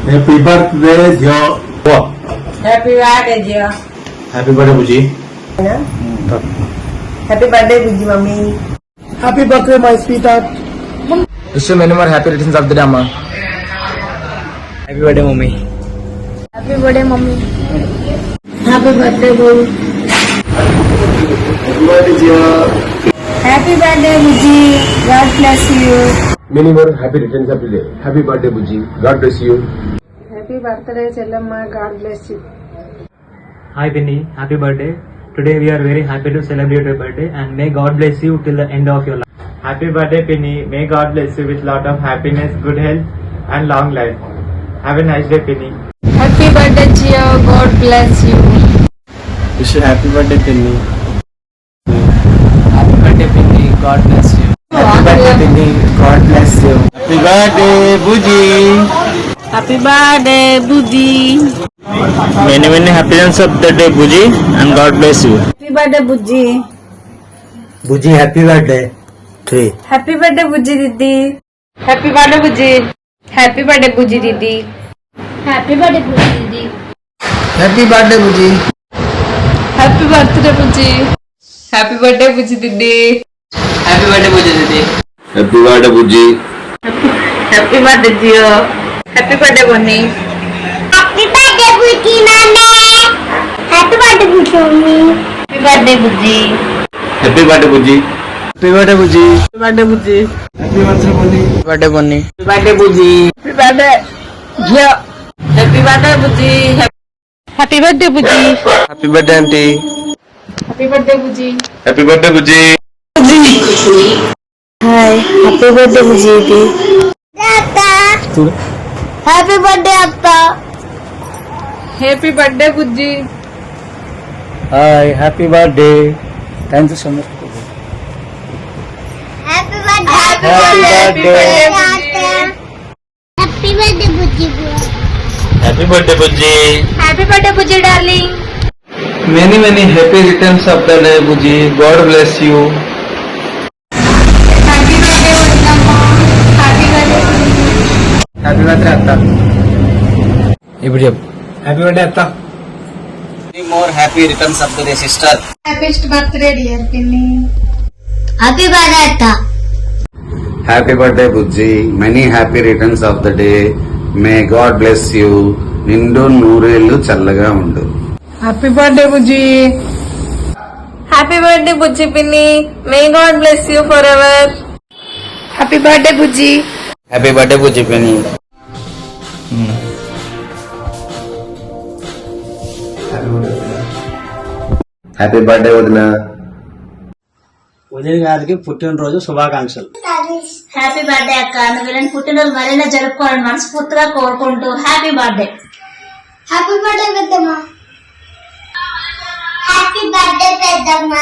Happy birthday, Joe. Happy birthday, Joe. Happy birthday, Buji. Happy birthday, Buji, mommy. Happy birthday, my sweetheart. Wish you many more happy returns of the day, Amma. Happy birthday, mommy. Happy birthday, mommy. Happy birthday, boo. Happy birthday, Joe. Happy birthday, Buji. God bless you. Many more happy returns of the day. Happy birthday, Buji. God bless you. Happy birthday, Chellamma. God bless you. Hi Penny, happy birthday. Today we are very happy to celebrate your birthday and may God bless you till the end of your life. Happy birthday Penny, may God bless you with lot of happiness, good health and long life. Have a nice day Penny. Happy birthday, Gio. God bless you. Wish you happy birthday, Penny. Happy birthday, Penny. God bless you. Happy birthday, Penny. God bless you. Happy birthday, Buji. Happy birthday, Buji. Many happy returns of the day, Buji, and God bless you. Happy birthday, Buji. Buji, happy birthday. 3. Happy birthday, Buji Didi. Happy birthday, Buji. Happy birthday, Buji Didi. Happy birthday, Didi. Happy birthday, Buji. Happy birthday, Buji. Happy birthday, Buji Didi. Happy birthday, Buji Didi. Happy birthday, Buji. Happy birthday, Gio. Happy birthday, Bonnie. Happy birthday, Buji Nane. Happy birthday, Buji Mummy. Happy birthday, Buji. Happy birthday, Buji. Happy birthday, Buji. Happy birthday, Buji. Happy birthday, Bunny. Happy birthday, Bunny. Happy birthday, Buji. Happy birthday, Gio. Happy birthday, Buji. Happy birthday, Buji. Happy birthday, Auntie. Happy birthday, Buji. Happy birthday, Buji. Hi. Happy birthday, Buji. Atta. Happy birthday, Atta. Happy birthday, Buji. Hi, happy birthday. Thank you so much. Happy birthday. Happy birthday. Atta. Happy birthday, Buji. Happy birthday, Buji. Happy birthday, Buji, darling. Many happy returns of the day, Buji. God bless you. Happy birthday, Budamma. Happy birthday, Buji. Happy birthday, Atta. ఇప్పుడు చెప్పు happy birthday అత్త more happy returns of the day sister Happiest birthday, dear Penny. Happy birthday, Atta. Happy birthday Bujji many happy returns of the day may God bless you నిండు నూరేళ్లు చల్లగా ఉండు. Happy birthday, Buji. Happy birthday, Buji Pinny. May God bless you forever. Happy birthday, Buji. Happy birthday Bujji పెని happy birthday వదిన. ఉదయం గారికి పుట్టినరోజు శుభాకాంక్షలు. Happy birthday అక్క, నువ్వు ఇలాంటి పుట్టినరోజు మరైనా జరుపుకోవాలని మనస్ఫూర్తిగా కోరుకుంటూ హ్యాపీ బర్త్డే. హ్యాపీ బర్త్డే పెద్దమ్మ. హ్యాపీ బర్త్డే పెద్దమ్మ.